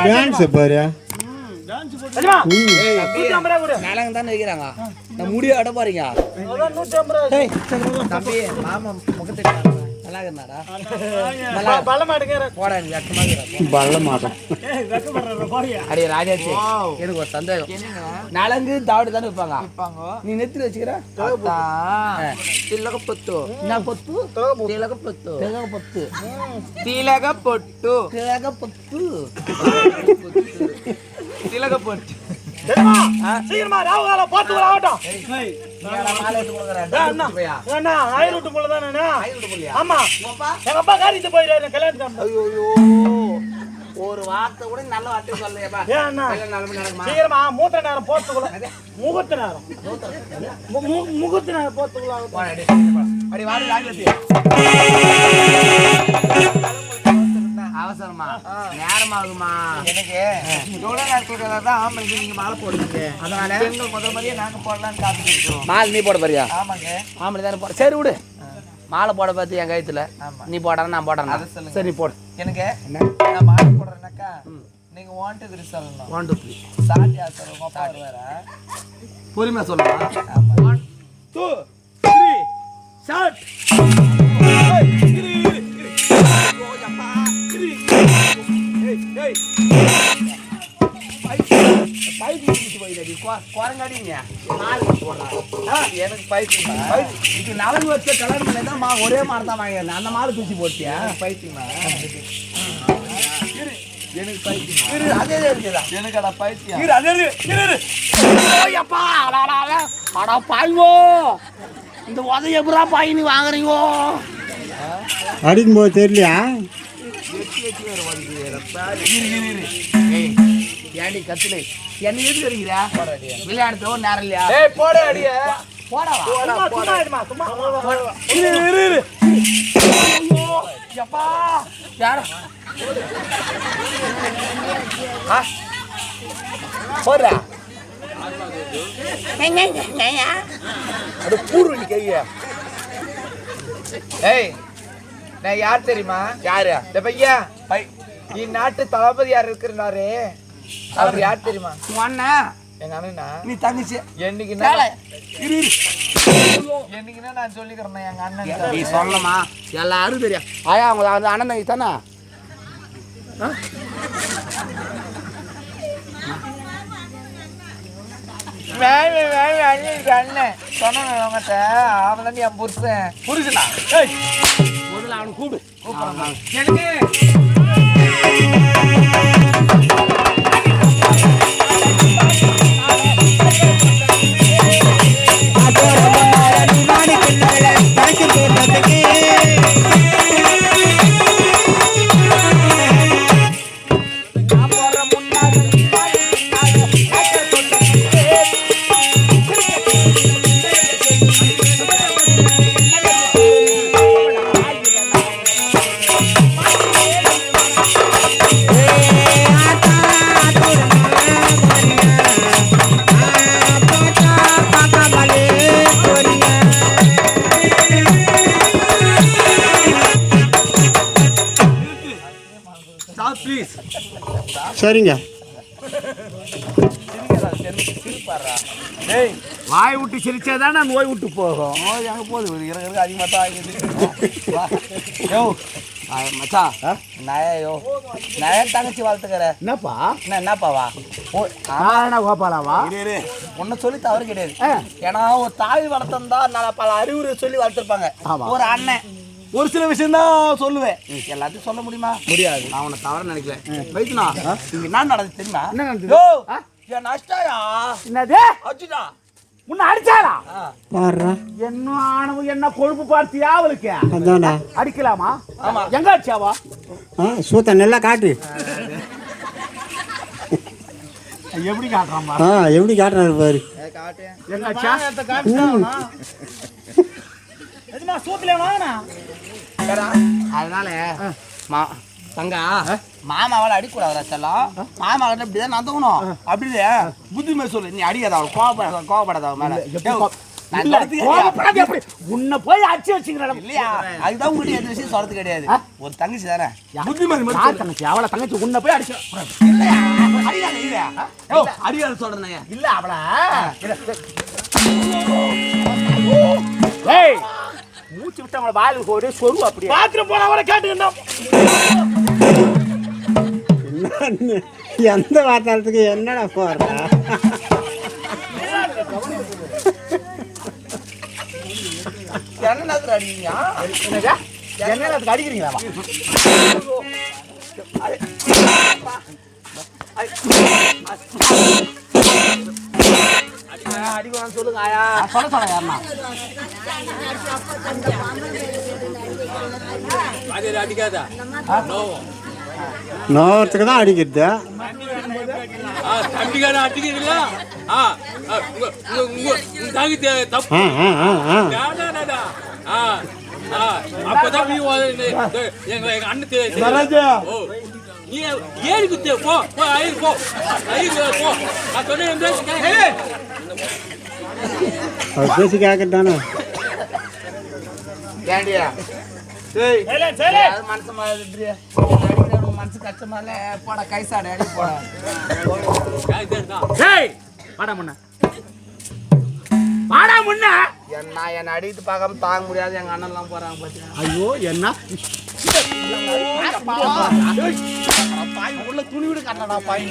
Dance பாரு தானே வைக்கிறாங்க நான் முடிய அட பாருங்க தம்பி மாமா முகத்துக்கு நல்லா இருந்தாடா அடியே ராஜாச்சி எனக்கு ஒரு சந்தேகம் நலங்கு தாவடி தானே வைப்பாங்க நீ நெத்தில வச்சுக்கிற திலக பொத்து என்ன பொத்து திலக பொத்து திலக பொத்து திலக பொட்டு திலக பொத்து திலக பொட்டு சீக்கிரமா ராவுகால பாத்து ஆகட்டும் ஆமா எங்க அப்பா காரியத்து போயிடாரு கல்யாணத்துக்கு ஒரு வார்த்தை கூட நல்ல வார்த்தை சொல்லலையப்பா சீக்கிரமா மூத்த நேரம் போத்துக்குள்ள முகூர்த்த நேரம் முகூர்த்த நேரம் போத்துக்குள்ள அவசரமா நேரமாகுமா எனக்கு எவ்வளவு நேரத்துக்கு தான் ஆம்பளைக்கு நீங்க மாலை போடுவீங்க அதனால பெண்கள் முதல் மாதிரியே நாங்க போடலாம்னு காத்துட்டு இருக்கோம் மாலை நீ போட போறியா ஆமாங்க ஆம்பளை தானே போட சரி விடு மாலை போட பார்த்து என் கழுத்துல நீ போடுற நான் போடுறேன் சரி நீ போடு எனக்கு நான் மாலை போடுறேன்னாக்கா நீங்க 1 2 3 சொல்லணும் 1 2 3 சாட்டியா சொல்லுங்க பாரு வேற பொறுமையா சொல்லலாம் 1 2 3 ஷாட் எனக்கு நலங்கு வச்ச கல்யாணம் ஒரே மாதிரி தான் வாங்க அந்த மாலை தூசி போட்டியா பைத்தியமா எனக்கு பைத்தியம் அதே இருக்குதா எனக்கு அட பைத்தியம் அடா பாய்வோ இந்த உதவி எப்படா பாய் நீ வாங்குறீங்கோ அடிக்கும் போது தெரியலையா ஏடி கத்துலே என்ன எது தெரியுறா விளையாடுறதோ நேரம் இல்லையா போட அடிய போடவா எப்பா யார போடுறா அது பூர்வனி கையா ஏய் நான் யார் தெரியுமா யாரு இந்த பையன் இந்நாட்டு தளபதி யார் இருக்கிறாரு அவர் யார் தெரியுமா அண்ணா எங்க அண்ணனா நீ தங்கச்சி என்னைக்குன்னா என்னைக்குன்னா நான் சொல்லிக்கிறேன் எங்க அண்ணன் நீ சொல்லமா எல்லாரும் தெரியும் ஆயா அவங்க அந்த அண்ணன் தங்கச்சி தானே அண்ணன் சொன்னேன் அவங்ககிட்ட அவன் தான் என் புருஷனா முதல்ல அவனை கூப்பிடு சரிங்க வாய் விட்டு சிரிச்சாதான் நான் நோய் விட்டு போகும் நோய் அங்கே போகுது இறங்கிறது அதிகமாக தான் ஆகுது மச்சா நயோ நய தங்கச்சி வாழ்த்துக்கிற என்னப்பா என்னப்பாவா என்ன கோபாலாவா ஒன்னு சொல்லி தவறு கிடையாது ஏன்னா ஒரு தாய் வளர்த்தா நான் பல அறிவுரை சொல்லி வளர்த்துருப்பாங்க ஒரு அண்ணன் ஒரு சில விஷயம் தான் சொல்லுவேன் எல்லாத்தையும் சொல்ல முடியுமா முடியாது நான் உன்னை தவறு நினைக்கல வைத்துனா இங்க என்ன நடந்து தெரியுமா என்ன நடந்தது என் நஷ்டாயா என்னது அச்சுடா உன்னை அடிச்சாரா பாருடா என்ன ஆணவம் என்ன கொழுப்பு பார்த்தியா அவளுக்கு அதான்டா அடிக்கலாமா ஆமா எங்க அடிச்சாவா சூத்த நல்லா காட்டு எப்படி காட்டுறாமா எப்படி காட்டுறாரு பாரு காட்டு எங்க அடிச்சா அதனால தங்கா மாமாவால் அடிக்கூடாது செல்லம் மாமா இப்படிதான் நந்தவணும் அப்படி புத்தி மேல சொல்லு நீ அடிக்காத அவள் கோவப்படாத அவள் மேல இல்ல, கோபப்படாத எப்படி? உன்னை போய் அடிச்சு வச்சுக்கிறேன். இல்லையா அதுதான் உங்ககிட்ட எந்த விஷயம் சொல்றது கிடையாது. ஒரு தங்கச்சி தானே யார் தங்கச்சி? அவளை தங்கச்சி உன்னை போய் அடிச்சு. இல்லையா அடிக்காத இல்லையா அடிக்காத சொல்றேன். இல்ல அவள ஏய் மூச்சு விட்டு அவளை வாயிலுக்கு ஒரே சொரு அப்படியே. பாத்ரூம் போன அவளை கேட்டுக்கணும். என்ன எந்த வார்த்தாலத்துக்கு என்னடா போடுற? என்ன அடிக்கிறீங்க? என்ன அதுக்கு அடிக்கிறீங்களா? அடிக்கலாம் சொல்லுங்க ஆயா. சொல்ல யாருன்னா அடிக்காதா நோவத்துக்கு தான் அடிக்கிறது. தம்பிக்காரன் அடிக்கிறீங்களா? தப்பு அப்பதான் எங்க அண்ணன் நீ ஏறி குத்தே போ ஐயர் போ ஐயர் போ நான் சொன்னேன். அவர் பேசி கேட்கட்டானே. ஏண்டியா மனசு மனசு கஷ்டமால போட கைசாடு அடி போட என்ன அடித்து பார்க்காம தாங்க முடியாது. எங்க அண்ணன் எல்லாம் போறாங்க பாத்தீங்க. ஐயோ என்ன உள்ள துணி விடு கட்டடா பாய்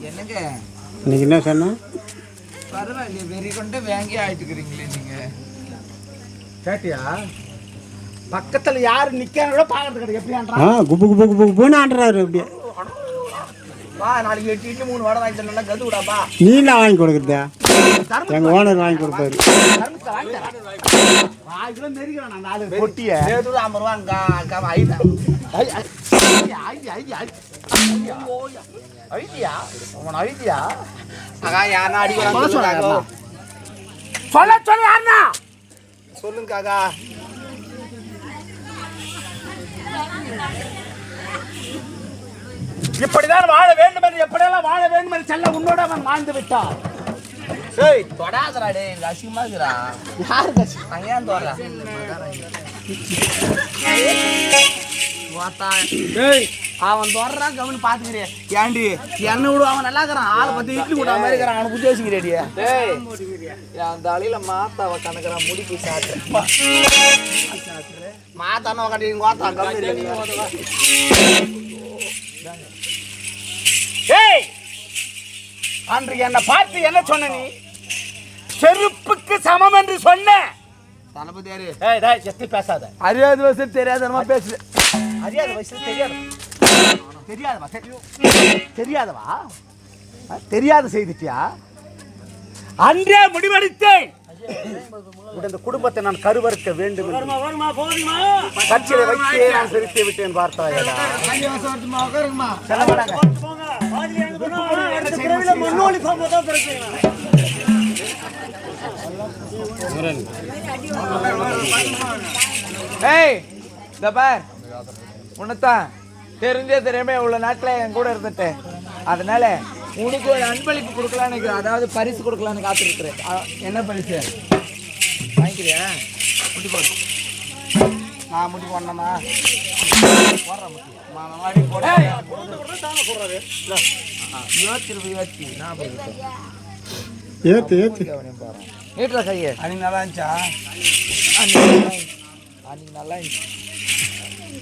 என்னங்க இன்னைக்கு என்ன சொன்ன? பரவாயில்லையே வெறி கொண்டு வேங்கி ஆயிட்டுக்கிறீங்களே நீங்க. கேட்டியா? பக்கத்துல யாரு நிக்கானோட பாக்கிறது கிடையாது. எப்படியான்றா குப்பு குப்பு குப்பு குப்புன்னு ஆடுறாரு அப்படியே. வா நாளைக்கு 8 இட்லி 3 வடை வாங்கி தரணும். கது விடாப்பா. நீலாம் வாங்கி கொடுக்குறதா? எங்க ஓனர் வாங்கி கொடுப்பாரு. பொட்டிய 50 ரூபா ஐடியா உன் ஐடியா அக்கா யாருன்னா அடிக்கிறாங்க சொல்ல சொல்ல யாருன்னா சொல்லுங்க காக்கா. இப்படிதான் வாழ வேண்டும் என்று எப்படியெல்லாம் வாழ வேண்டும் என்று செல்ல உன்னோட அவன் வாழ்ந்து விட்டான். தொடாதரா டே அசிங்கமா இருக்குடா. யாரு கட்சி நான் ஏன் தோறா அவன் தோறான் கவனி பாத்துக்கிறேன். ஏண்டி என்ன விடு அவன் நல்லா இருக்கிறான். ஆளை பத்தி இட்லி விட மாதிரி இருக்கிறான். அவனை புத்தி வச்சுக்கிறேடியா அந்த அழியில மாத்தாவ கணக்குறான். முடிப்பு சாட்டு மாத்தான கட்டி கோத்தா கவனி. அன்று என்ன பார்த்து என்ன சொன்ன? நீ செருப்புக்கு சமம் என்று சொன்ன. தளபதியாரு எத்தி பேசாத. அறியாத வயசு தெரியாதனமா பேசு. அறியாத வயசு தெரியாது. தெரியாதவா தெரியாதவா தெரியாத செய்துட்டியா? அன்றே முடிவெடுத்தேன். இந்த குடும்பத்தை நான் கருவறுக்க வேண்டும். கட்சியை வைத்தே நான் பிரித்து விட்டேன். பார்த்தாயா? உன்னத்தான் தெரிஞ்சே தெரியாம உள்ள நாட்டில் என் கூட இருந்துட்டேன். அதனால உனக்கு ஒரு அன்பளிப்பு கொடுக்கலான்னு நினைக்கிறேன். அதாவது பரிசு கொடுக்கலான்னு காத்துருக்குறேன். என்ன பரிசு வாங்கிக்கிறியா? முடி போடு. நான் முடி போடணுமா? ஏத்து ஏத்து நீட்டுல கையை அன்னைக்கு நல்லா இருந்துச்சா? அன்னைக்கு நல்லா இருந்துச்சு.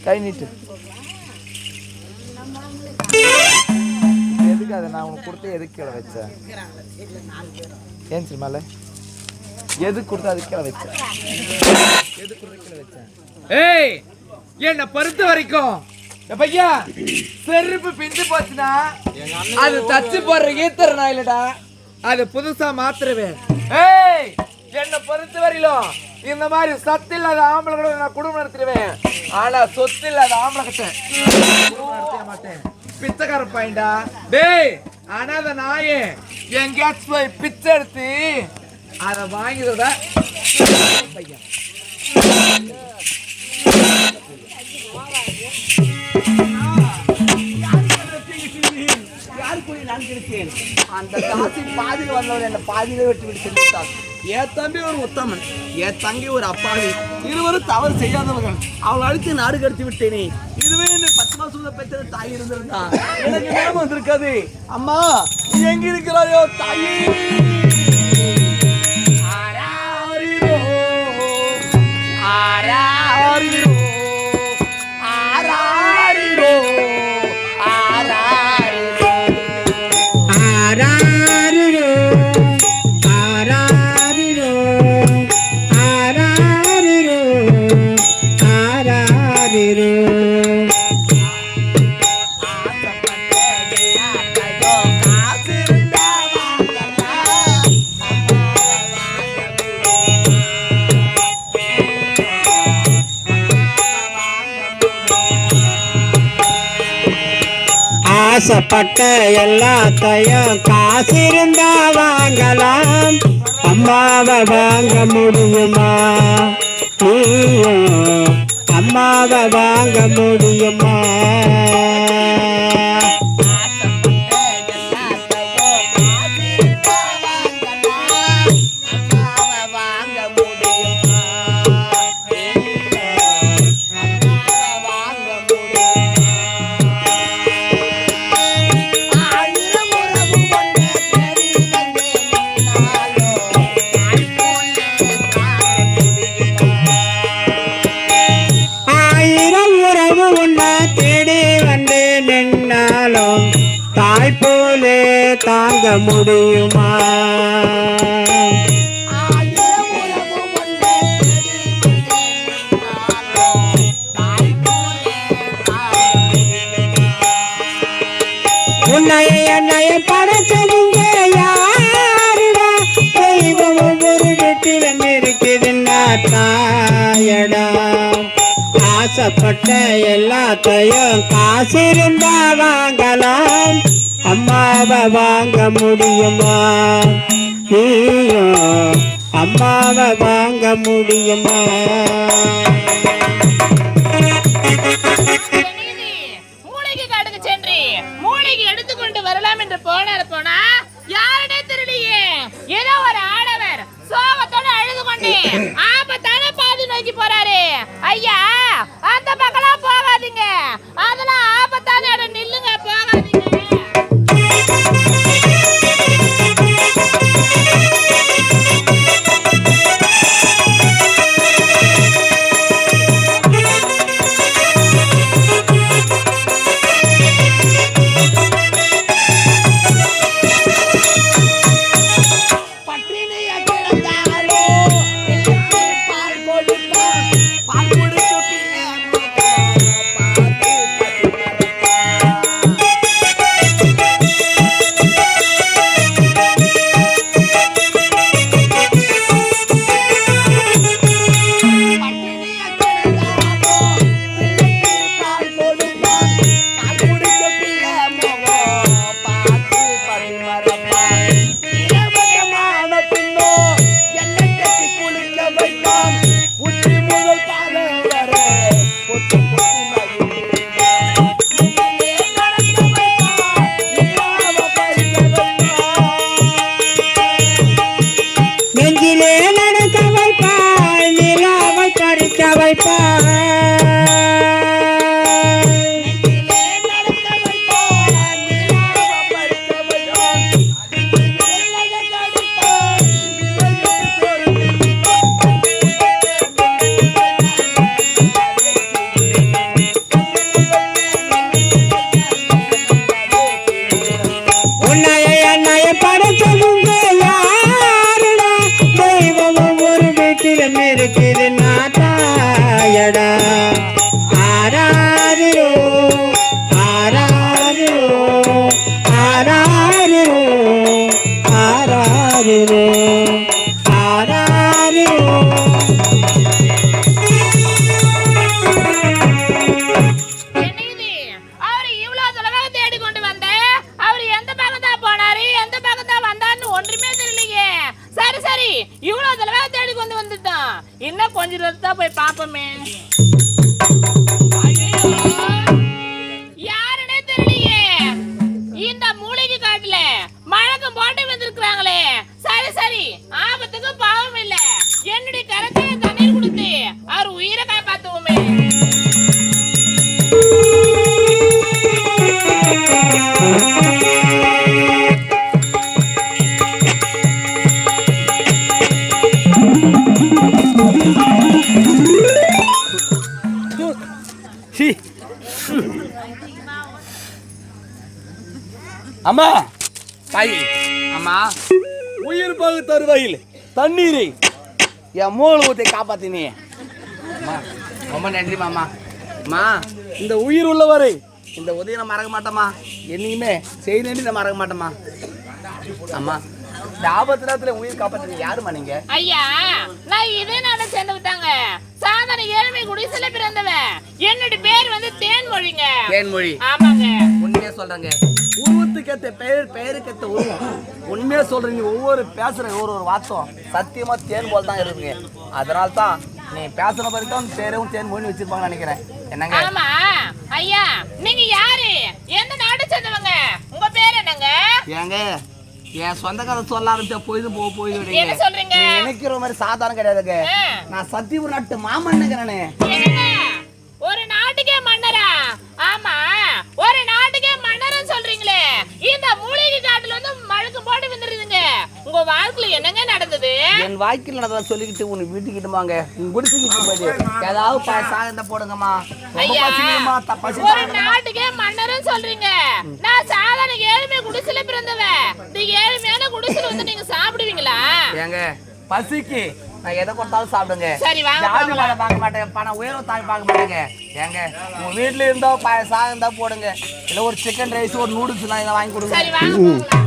கை நீட்டு. எதுக்கு அதை நான் உனக்கு கொடுத்து எதுக்கு கீழே வச்சேன்? ஏன் சினிமால எதுக்கு கொடுத்து அது கீழே வச்சேன்? எதுக்கு கொடுத்து கீழே வச்சேன்? ஏய் என்னை பொறுத்த வரைக்கும் பையா செருப்பு பிஞ்சு போச்சுன்னா அது தச்சு போடுற ஈத்தர நான் இல்லடா, அது புதுசா மாத்திருவேன். ஏய் என்னை பொறுத்த வரையிலும் இந்த மாதிரி சத்து இல்லாத ஆம்பளை கூட நான் குடும்பம் நடத்திடுவேன். ஆனா சொத்து இல்லாத ஆம்பளை கிட்ட குடும்பம் நடத்த மாட்டேன். பிச்சைக்கார பையன்டா டேய். ஆனா அந்த நாயே எங்கேயாச்சும் போய் பிச்சை எடுத்து அதை வாங்கிடுறத பையன் அந்த காசி பாதியில் வந்தவர் என்ன பாதியிலே வெட்டி விட்டு சென்றுட்டார். என் தம்பி ஒரு உத்தமன், என் தங்கி ஒரு அப்பாவி, இருவரும் தவறு செய்யாதவர்கள். அவளை அழித்து நாடு கடத்தி விட்டேனே. இதுவே 10 மாசம் பெற்ற தாய் இருந்திருந்தா எனக்கு நேரம் வந்திருக்காது. அம்மா நீ எங்க இருக்கிறாயோ தாயி? ஆராரிரோ ஆராரிரோ ஆராரிரோ ஆராரிரோ ஆராரிரோ ஆராரிரோ ஆராரிரோ ஆராரிரோ ஆசைப்பட்ட எல்லாத்தையும் காசிருந்தா வாங்கலாம். அம்மாவை வாங்க முடியுமா? அம்மாவை வாங்க முடியுமா? தாய் போலே தாங்க முடியுமா? உன்னைய என்னைய படைச்சதுங்க யாருடா? தெய்வம் ஒவ்வொரு வீட்டிலும் இருக்குதுன்னா தாயடா. ஆசைப்பட்ட எல்லாத்தையும் காசிருந்தா வாங்கலாம். அம்மாவை வாங்க முடியுமா? அம்மாவை வாங்க முடியுமா? மூளைக்கு காட்டுக்கு சென்று மூளைக்கு எடுத்துக்கொண்டு வரலாம் என்று போனா யாருனே தெரியலையே. ஏதோ ஒரு ஆடவர் சோகத்தோட அழுது கொண்டு ஆபத்தான பாதி நோக்கி போறாரு. ஐயா அந்த பக்கம் போகாதீங்க, அதெல்லாம் ஆபத்தான இடம், நில்லுங்க, போகாதீங்க. பால் கொடுக்க பிள்ளை சரி இவ்வளவு தடவை தேடி கொண்டு வந்துட்டான். இன்னும் கொஞ்ச நேரத்தா போய் பாப்போமே. யாருன்னே தெரியலையே. இந்த மூலிகை காட்டுல மழக்கம் போட்டு வந்திருக்காங்களே. சரி சரி ஆபத்துக்கு பாவம் இல்ல. என்னுடைய கரத்துல தண்ணீர் கொடுத்து அவர் உயிரை காப்பாத்துவோமே. அம்மா தாய் அம்மா உயிர் பகு தருவாயில் தண்ணீரை என் மூல ஊத்தை காப்பாத்தினே. அம்மா ரொம்ப நன்றி மாமா. அம்மா இந்த உயிர் உள்ளவரை இந்த உதவியை நான் மறக்க மாட்டேம்மா. என்னைக்குமே செய்தி நான் மறக்க மாட்டேம்மா. அம்மா இந்த ஆபத்து நேரத்துல உயிர் காப்பாத்துறீங்க யாருமா நீங்க? ஐயா நான் இதே நாட சேர்ந்து விட்டாங்க. சாதாரண ஏழ்மை குடிசையில பிறந்தவன். என்னோட பேர் வந்து தேன்மொழிங்க. தேன்மொழி? ஆமாங்க. உண்மையா சொல்றேங்க. உருவத்துக்கேத்த பெயருக்கேத்த உருவம். உண்மையா சொல்றீங்க. ஒவ்வொரு பேசுற ஒரு வார்த்தம் சத்தியமா தேன் போல் தான் இருக்குங்க. அதனால தான் நீ பேசுற வரைக்கும் பேரும் தேன்மொழி வச்சிருப்பாங்கன்னு நினைக்கிறேன். என்னங்க? ஆமா ஐயா நீங்க யாரு? எந்த நாடு சேர்ந்தவங்க? உங்க பேர் என்னங்க? ஏங்க என் சொந்த கதை சொல்ல ஆரம்பிச்சா போயிடுவீங்க. என்ன சொல்றீங்க? நீ நினைக்கிற மாதிரி சாதாரண கிடையாதுங்க. நான் சத்தியபுரம் நாட்டு மாமன்னுங்க. நானு ஒரு நாட்டுக்கே மன்னரா? ஆமா ஒரு நாட்டுக்கே மன்னர்னு சொல்றீங்களே. இந்த மூலிகை காட்டுல வந்து மழக்கம் போட்டு வந்துருதுங்க. உங்க வாழ்க்கையில என்னங்க நடந்தது? என் வாழ்க்கையில் நடந்ததை சொல்லிக்கிட்டு உனக்கு வீட்டுக்கிட்டு வாங்க. குடிச்சுக்கிட்டு போயிடு ஏதாவது சாதத்தை போடுங்கம்மா. ஒரு நாட்டுக்கே மன்னர்னு சொல்றீங்க. நான் சாதாரண ஏழ்மை குடிசையில பிறந்தவன். இந்த ஏழ்மையான குடிசையில வந்து நீங்க சாப்பிடுவீங்களா? ஏங்க பசிக்கு நான் எதை கொடுத்தாலும் சாப்பிடுங்க. சரி வாங்க. ஜாதி மேல பார்க்க மாட்டேன். பணம் உயர்வு தாய் பார்க்க மாட்டேங்க. ஏங்க உங்க வீட்டுல இருந்தா சாதம் தான் போடுங்க. இல்ல ஒரு சிக்கன் ரைஸ் ஒரு நூடுல்ஸ் எல்லாம் இதை வாங்கி கொடுங்க. சரி வாங்க.